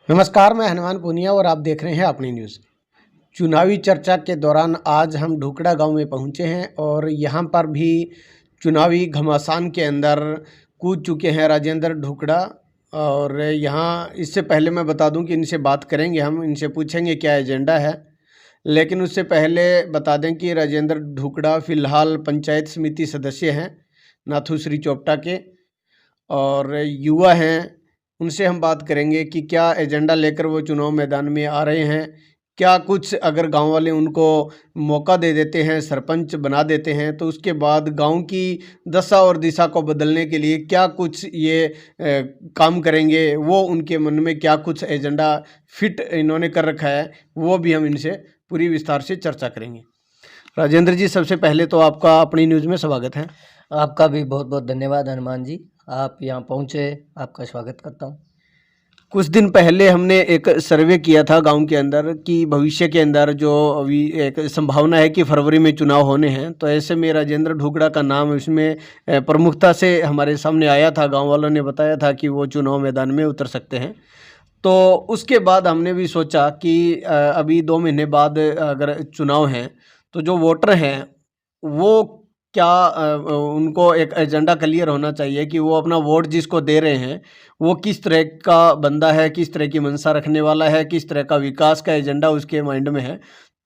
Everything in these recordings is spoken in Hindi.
नमस्कार, मैं हनुमान पूनिया और आप देख रहे हैं अपनी न्यूज़। चुनावी चर्चा के दौरान आज हम ढुकड़ा गांव में पहुंचे हैं और यहां पर भी चुनावी घमासान के अंदर कूद चुके हैं राजेंद्र ढुकड़ा। और यहां इससे पहले मैं बता दूं कि इनसे बात करेंगे, हम इनसे पूछेंगे क्या एजेंडा है। लेकिन उससे पहले बता दें कि राजेंद्र ढुकड़ा फ़िलहाल पंचायत समिति सदस्य हैं नाथूश्री चोपटा के और युवा हैं। उनसे हम बात करेंगे कि क्या एजेंडा लेकर वो चुनाव मैदान में आ रहे हैं। क्या कुछ अगर गांव वाले उनको मौका दे देते हैं, सरपंच बना देते हैं, तो उसके बाद गांव की दशा और दिशा को बदलने के लिए क्या कुछ ये काम करेंगे, वो उनके मन में क्या कुछ एजेंडा फिट इन्होंने कर रखा है, वो भी हम इनसे पूरी विस्तार से चर्चा करेंगे। राजेंद्र जी, सबसे पहले तो आपका अपनी न्यूज़ में स्वागत है। आपका भी बहुत बहुत धन्यवाद हनुमान जी, आप यहाँ पहुँचे, आपका स्वागत करता हूँ। कुछ दिन पहले हमने एक सर्वे किया था गांव के अंदर कि भविष्य के अंदर जो अभी एक संभावना है कि फरवरी में चुनाव होने हैं, तो ऐसे में राजेंद्र ढुकड़ा का नाम इसमें प्रमुखता से हमारे सामने आया था। गांव वालों ने बताया था कि वो चुनाव मैदान में उतर सकते हैं। तो उसके बाद हमने भी सोचा कि अभी 2 महीने बाद अगर चुनाव हैं, तो जो वोटर हैं वो क्या उनको एक एजेंडा क्लियर होना चाहिए कि वो अपना वोट जिसको दे रहे हैं वो किस तरह का बंदा है, किस तरह की मंशा रखने वाला है, किस तरह का विकास का एजेंडा उसके माइंड में है।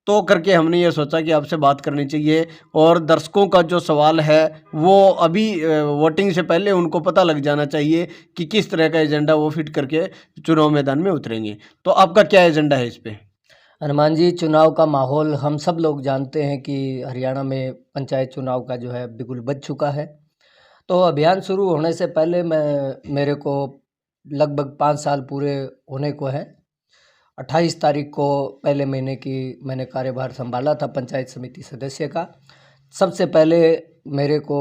तो करके हमने ये सोचा कि आपसे बात करनी चाहिए और दर्शकों का जो सवाल है वो अभी वोटिंग से पहले उनको पता लग जाना चाहिए कि किस तरह का एजेंडा वो फिट करके चुनाव मैदान में उतरेंगे। तो आपका क्या एजेंडा है इस पे? हनुमान जी, चुनाव का माहौल हम सब लोग जानते हैं कि हरियाणा में पंचायत चुनाव का जो है बिल्कुल बज चुका है। तो अभियान शुरू होने से पहले मेरे को लगभग 5 साल पूरे होने को हैं। 28 तारीख को पहले महीने की मैंने कार्यभार संभाला था पंचायत समिति सदस्य का। सबसे पहले मेरे को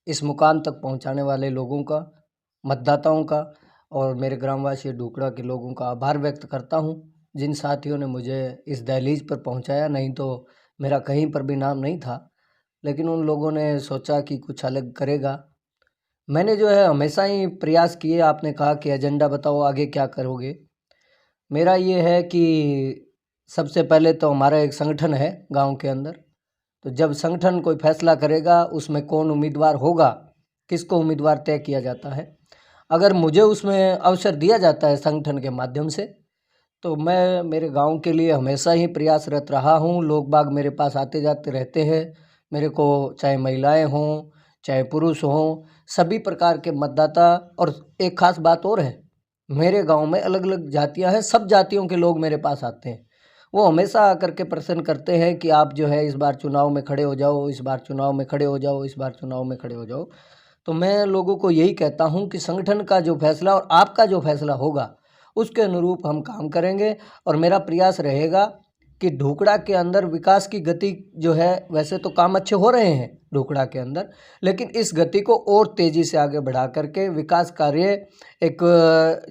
इस मुकाम तक पहुंचाने वाले लोगों का, मतदाताओं का और मेरे ग्रामवासी ढुकड़ा के लोगों का आभार व्यक्त करता हूं, जिन साथियों ने मुझे इस दहलीज पर पहुंचाया। नहीं तो मेरा कहीं पर भी नाम नहीं था, लेकिन उन लोगों ने सोचा कि कुछ अलग करेगा। मैंने जो है हमेशा ही प्रयास किए। आपने कहा कि एजेंडा बताओ, आगे क्या करोगे। मेरा ये है कि सबसे पहले तो हमारा एक संगठन है गांव के अंदर। तो जब संगठन कोई फैसला करेगा, उसमें कौन उम्मीदवार होगा, किसको उम्मीदवार तय किया जाता है। अगर मुझे उसमें अवसर दिया जाता है संगठन के माध्यम से, तो मैं मेरे गांव के लिए हमेशा ही प्रयासरत रहा हूं। लोग बाग मेरे पास आते जाते रहते हैं। मेरे को चाहे महिलाएं हों, चाहे पुरुष हों, सभी प्रकार के मतदाता। और एक खास बात और है, मेरे गांव में अलग अलग जातियां हैं, सब जातियों के लोग मेरे पास आते हैं। वो हमेशा आकर के प्रश्न करते हैं कि आप जो है इस बार चुनाव में खड़े हो जाओ, इस बार चुनाव में खड़े हो जाओ, इस बार चुनाव में खड़े हो जाओ। तो मैं लोगों को यही कहता हूं कि संगठन का जो फैसला और आपका जो फैसला होगा, उसके अनुरूप हम काम करेंगे। और मेरा प्रयास रहेगा कि ढुकड़ा के अंदर विकास की गति जो है, वैसे तो काम अच्छे हो रहे हैं ढुकड़ा के अंदर, लेकिन इस गति को और तेज़ी से आगे बढ़ा करके विकास कार्य एक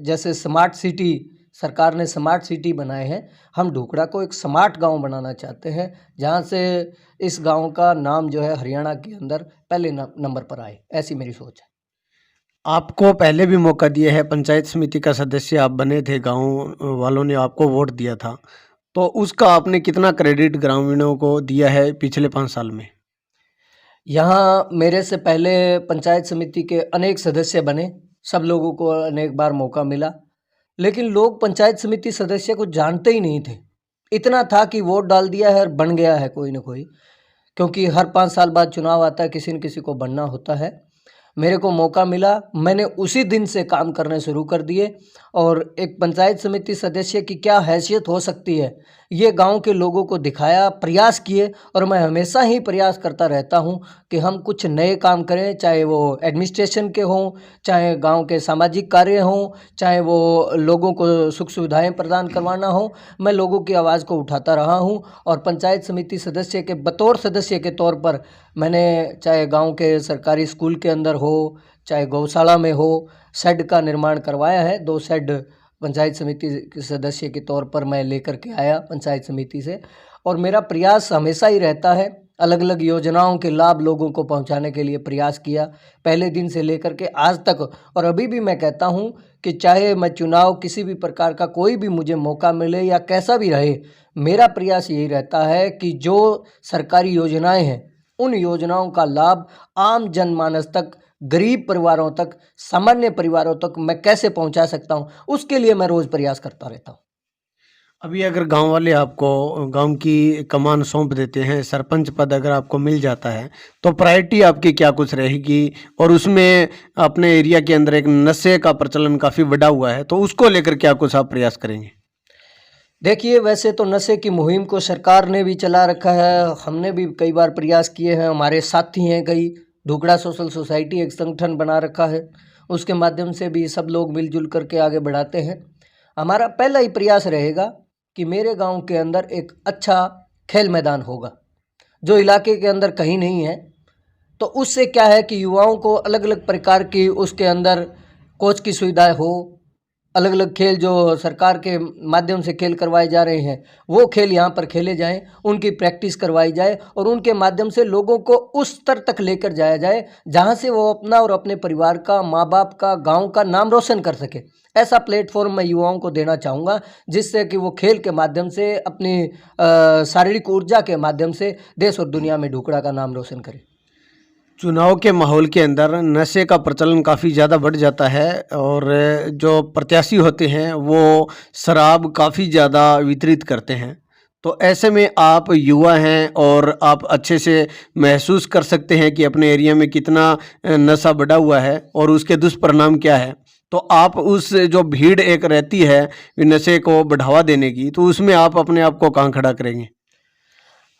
जैसे स्मार्ट सिटी, सरकार ने स्मार्ट सिटी बनाए हैं, हम ढुकड़ा को एक स्मार्ट गांव बनाना चाहते हैं, जहां से इस गांव का नाम जो है हरियाणा के अंदर पहले नंबर पर आए। ऐसी मेरी सोच है। आपको पहले भी मौका दिया है, पंचायत समिति का सदस्य आप बने थे, गांव वालों ने आपको वोट दिया था, तो उसका आपने कितना क्रेडिट ग्रामीणों को दिया है पिछले 5 साल में? यहाँ मेरे से पहले पंचायत समिति के अनेक सदस्य बने, सब लोगों को अनेक बार मौका मिला, लेकिन लोग पंचायत समिति सदस्य को जानते ही नहीं थे। इतना था कि वोट डाल दिया है और बन गया है कोई ना कोई, क्योंकि हर 5 साल बाद चुनाव आता है, किसी न किसी को बनना होता है। मेरे को मौका मिला, मैंने उसी दिन से काम करने शुरू कर दिए। और एक पंचायत समिति सदस्य की क्या हैसियत हो सकती है, ये गांव के लोगों को दिखाया, प्रयास किए। और मैं हमेशा ही प्रयास करता रहता हूं कि हम कुछ नए काम करें, चाहे वो एडमिनिस्ट्रेशन के हों, चाहे गांव के सामाजिक कार्य हों, चाहे वो लोगों को सुख सुविधाएं प्रदान करवाना हो। मैं लोगों की आवाज़ को उठाता रहा हूं। और पंचायत समिति सदस्य के बतौर सदस्य के तौर पर मैंने चाहे गांव के सरकारी स्कूल के अंदर हो, चाहे गौशाला में हो, शेड का निर्माण करवाया है। 2 शेड पंचायत समिति के सदस्य के तौर पर मैं लेकर के आया पंचायत समिति से। और मेरा प्रयास हमेशा ही रहता है, अलग अलग योजनाओं के लाभ लोगों को पहुंचाने के लिए प्रयास किया, पहले दिन से लेकर के आज तक। और अभी भी मैं कहता हूं कि चाहे मैं चुनाव किसी भी प्रकार का कोई भी मुझे मौका मिले या कैसा भी रहे, मेरा प्रयास यही रहता है कि जो सरकारी योजनाएं हैं उन योजनाओं का लाभ आम जनमानस तक, गरीब परिवारों तक, सामान्य परिवारों तक मैं कैसे पहुंचा सकता हूं, उसके लिए मैं रोज़ प्रयास करता रहता हूं। अभी अगर गांव वाले आपको गांव की कमान सौंप देते हैं, सरपंच पद अगर आपको मिल जाता है, तो प्रायोरिटी आपकी क्या कुछ रहेगी? और उसमें अपने एरिया के अंदर एक नशे का प्रचलन काफ़ी बढ़ा हुआ है, तो उसको लेकर क्या कुछ आप प्रयास करेंगे? देखिए, वैसे तो नशे की मुहिम को सरकार ने भी चला रखा है, हमने भी कई बार प्रयास किए हैं, हमारे साथी हैं कई, ढुकड़ा सोशल सोसाइटी एक संगठन बना रखा है, उसके माध्यम से भी सब लोग मिलजुल करके आगे बढ़ाते हैं। हमारा पहला ही प्रयास रहेगा कि मेरे गांव के अंदर एक अच्छा खेल मैदान होगा, जो इलाके के अंदर कहीं नहीं है। तो उससे क्या है कि युवाओं को अलग अलग प्रकार की उसके अंदर कोच की सुविधाएं हो, अलग अलग खेल जो सरकार के माध्यम से खेल करवाए जा रहे हैं वो खेल यहाँ पर खेले जाएं, उनकी प्रैक्टिस करवाई जाए और उनके माध्यम से लोगों को उस स्तर तक लेकर जाया जाए जहाँ से वो अपना और अपने परिवार का, माँ बाप का, गांव का नाम रोशन कर सके। ऐसा प्लेटफॉर्म मैं युवाओं को देना चाहूँगा जिससे कि वो खेल के माध्यम से अपनी शारीरिक ऊर्जा के माध्यम से देश और दुनिया में ढुकड़ा का नाम रोशन करें। चुनाव के माहौल के अंदर नशे का प्रचलन काफ़ी ज़्यादा बढ़ जाता है और जो प्रत्याशी होते हैं वो शराब काफ़ी ज़्यादा वितरित करते हैं। तो ऐसे में आप युवा हैं और आप अच्छे से महसूस कर सकते हैं कि अपने एरिया में कितना नशा बढ़ा हुआ है और उसके दुष्परिणाम क्या है। तो आप उस जो भीड़ एक रहती है नशे को बढ़ावा देने की, तो उसमें आप अपने आप को कहाँ खड़ा करेंगे?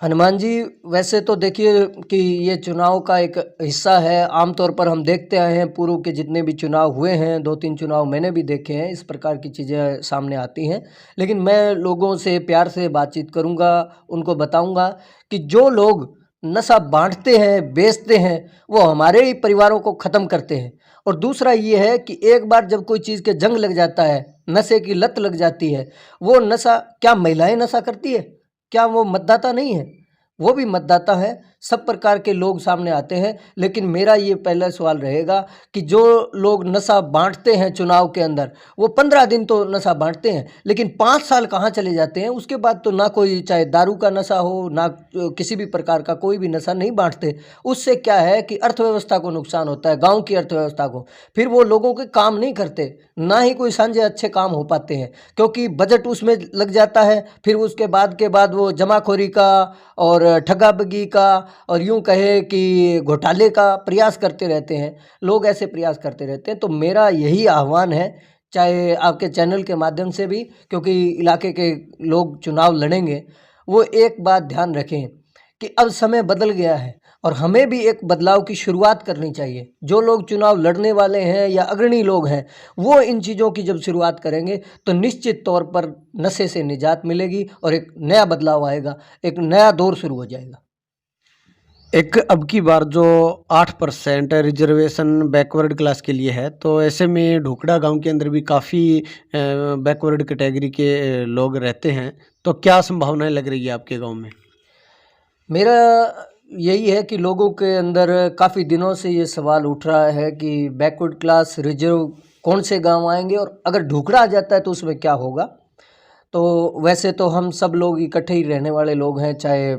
हनुमान जी, वैसे तो देखिए कि ये चुनाव का एक हिस्सा है। आमतौर पर हम देखते आए हैं, पूर्व के जितने भी चुनाव हुए हैं, 2-3 चुनाव मैंने भी देखे हैं, इस प्रकार की चीज़ें सामने आती हैं। लेकिन मैं लोगों से प्यार से बातचीत करूंगा, उनको बताऊंगा कि जो लोग नशा बांटते हैं, बेचते हैं, वो हमारे ही परिवारों को ख़त्म करते हैं। और दूसरा ये है कि एक बार जब कोई चीज़ के जंग लग जाता है, नशे की लत लग जाती है, वो नशा, क्या महिलाएं नशा करती है? क्या वो मतदाता नहीं है? वो भी मतदाता है। सब प्रकार के लोग सामने आते हैं। लेकिन मेरा ये पहला सवाल रहेगा कि जो लोग नशा बांटते हैं चुनाव के अंदर, वो 15 दिन तो नशा बांटते हैं, लेकिन 5 साल कहाँ चले जाते हैं? उसके बाद तो ना कोई, चाहे दारू का नशा हो, ना किसी भी प्रकार का कोई भी नशा नहीं बांटते। उससे क्या है कि अर्थव्यवस्था को नुकसान होता है, गाँव की अर्थव्यवस्था को। फिर वो लोगों के काम नहीं करते, ना ही कोई साझे अच्छे काम हो पाते हैं, क्योंकि बजट उसमें लग जाता है। फिर उसके बाद वो जमाखोरी का और ठगाबगी का और यूं कहे कि घोटाले का प्रयास करते रहते हैं। लोग ऐसे प्रयास करते रहते हैं। तो मेरा यही आह्वान है, चाहे आपके चैनल के माध्यम से भी, क्योंकि इलाके के लोग चुनाव लड़ेंगे, वो एक बात ध्यान रखें कि अब समय बदल गया है और हमें भी एक बदलाव की शुरुआत करनी चाहिए। जो लोग चुनाव लड़ने वाले हैं या अग्रणी लोग हैं, वो इन चीज़ों की जब शुरुआत करेंगे तो निश्चित तौर पर नशे से निजात मिलेगी और एक नया बदलाव आएगा, एक नया दौर शुरू हो जाएगा। एक अब की बार जो 8% रिजर्वेशन बैकवर्ड क्लास के लिए है, तो ऐसे में ढोकड़ा गांव के अंदर भी काफ़ी बैकवर्ड कैटेगरी के लोग रहते हैं। तो क्या संभावनाएं लग रही है आपके गांव में? मेरा यही है कि लोगों के अंदर काफ़ी दिनों से ये सवाल उठ रहा है कि बैकवर्ड क्लास रिजर्व कौन से गांव आएंगे और अगर ढुकड़ा आ जाता है तो उसमें क्या होगा। तो वैसे तो हम सब लोग इकट्ठे ही रहने वाले लोग हैं, चाहे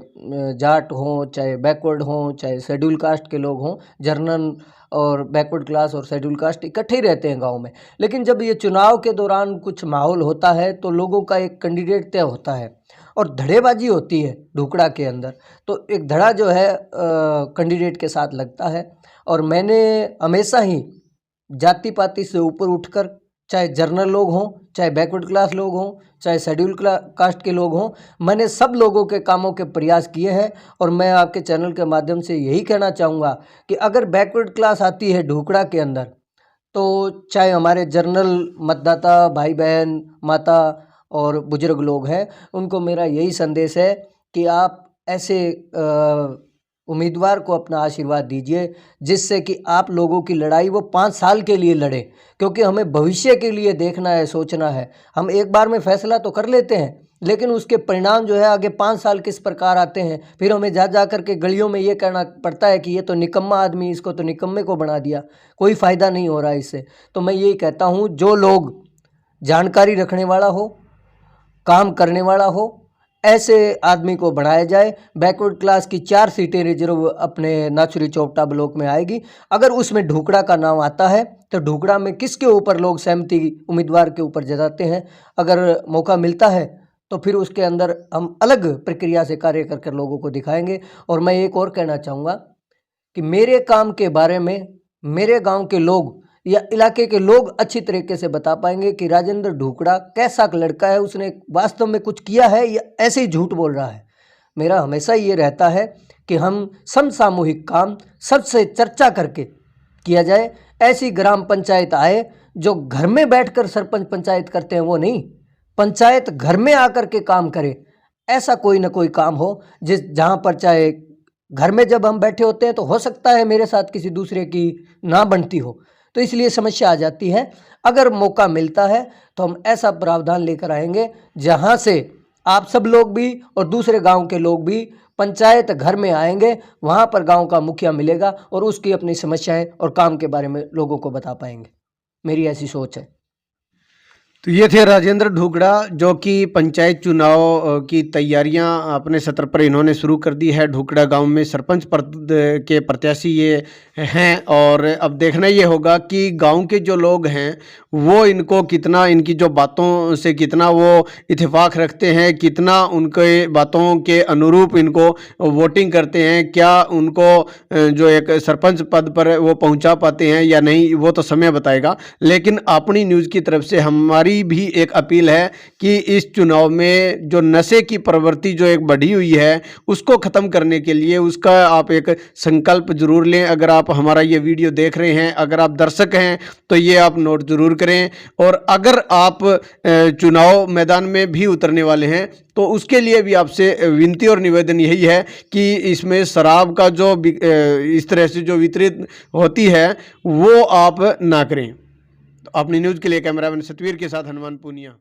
जाट हों, चाहे बैकवर्ड हों, चाहे शेड्यूल कास्ट के लोग हों। जर्नल और बैकवर्ड क्लास और शेड्यूल कास्ट इकट्ठे ही रहते हैं गांव में। लेकिन जब ये चुनाव के दौरान कुछ माहौल होता है तो लोगों का एक कैंडिडेट तय होता है और धड़ेबाजी होती है ढुकड़ा के अंदर। तो एक धड़ा जो है कैंडिडेट के साथ लगता है। और मैंने हमेशा ही जाति पाति से ऊपर उठकर, चाहे जर्नल लोग हों, चाहे बैकवर्ड क्लास लोग हों, चाहे शेड्यूल कास्ट के लोग हों, मैंने सब लोगों के कामों के प्रयास किए हैं। और मैं आपके चैनल के माध्यम से यही कहना चाहूँगा कि अगर बैकवर्ड क्लास आती है ढुकड़ा के अंदर, तो चाहे हमारे जर्नल मतदाता भाई बहन, माता और बुजुर्ग लोग हैं, उनको मेरा यही संदेश है कि आप ऐसे उम्मीदवार को अपना आशीर्वाद दीजिए जिससे कि आप लोगों की लड़ाई वो 5 साल के लिए लड़े, क्योंकि हमें भविष्य के लिए देखना है, सोचना है। हम एक बार में फैसला तो कर लेते हैं, लेकिन उसके परिणाम जो है आगे 5 साल किस प्रकार आते हैं, फिर हमें जा कर के गलियों में ये कहना पड़ता है कि ये तो निकम्मा आदमी, इसको तो निकम्मे को बना दिया, कोई फ़ायदा नहीं हो रहा है इससे। तो मैं यही कहता हूँ, जो लोग जानकारी रखने वाला हो, काम करने वाला हो, ऐसे आदमी को बढ़ाया जाए। बैकवर्ड क्लास की 4 सीटें रिजर्व अपने नाचुरी चौपटा ब्लॉक में आएगी। अगर उसमें ढूकड़ा का नाम आता है तो ढूकड़ा में किसके ऊपर लोग सहमति उम्मीदवार के ऊपर जताते हैं, अगर मौका मिलता है तो फिर उसके अंदर हम अलग प्रक्रिया से कार्य कर कर लोगों को दिखाएंगे। और मैं एक और कहना चाहूँगा कि मेरे काम के बारे में मेरे गांव के लोग या इलाके के लोग अच्छी तरीके से बता पाएंगे कि राजेंद्र ढूकड़ा कैसा लड़का है, उसने वास्तव में कुछ किया है या ऐसे ही झूठ बोल रहा है। मेरा हमेशा ये रहता है कि हम समसामूहिक काम सबसे चर्चा करके किया जाए। ऐसी ग्राम पंचायत आए जो घर में बैठकर सरपंच पंचायत करते हैं, वो नहीं, पंचायत घर में आकर के काम करे। ऐसा कोई ना कोई काम हो जहाँ पर चाहे घर में जब हम बैठे होते हैं तो हो सकता है मेरे साथ किसी दूसरे की ना बनती हो, तो इसलिए समस्या आ जाती है। अगर मौका मिलता है तो हम ऐसा प्रावधान लेकर आएंगे जहां से आप सब लोग भी और दूसरे गांव के लोग भी पंचायत घर में आएंगे, वहां पर गांव का मुखिया मिलेगा और उसकी अपनी समस्याएं और काम के बारे में लोगों को बता पाएंगे। मेरी ऐसी सोच है। तो ये थे राजेंद्र ढूकड़ा, जो कि पंचायत चुनाव की तैयारियां अपने सत्र पर इन्होंने शुरू कर दी है। ढूकड़ा गांव में सरपंच पद के प्रत्याशी ये हैं और अब देखना ये होगा कि गांव के जो लोग हैं वो इनको कितना, इनकी जो बातों से कितना वो इत्तेफाक रखते हैं, कितना उनके बातों के अनुरूप इनको वोटिंग करते हैं, क्या उनको जो एक सरपंच पद पर वो पहुंचा पाते हैं या नहीं, वो तो समय बताएगा। लेकिन अपनी न्यूज़ की तरफ से हमारी भी एक अपील है कि इस चुनाव में जो नशे की प्रवृत्ति जो एक बढ़ी हुई है उसको ख़त्म करने के लिए उसका आप एक संकल्प जरूर लें। अगर आप हमारा ये वीडियो देख रहे हैं, अगर आप दर्शक हैं तो ये आप नोट जरूर करें। और अगर आप चुनाव मैदान में भी उतरने वाले हैं तो उसके लिए भी आपसे विनती और निवेदन यही है कि इसमें शराब का जो इस तरह से जो वितरित होती है वो आप ना करें। अपनी न्यूज़ के लिए कैमरामैन सतवीर के साथ हनुमान पूनिया।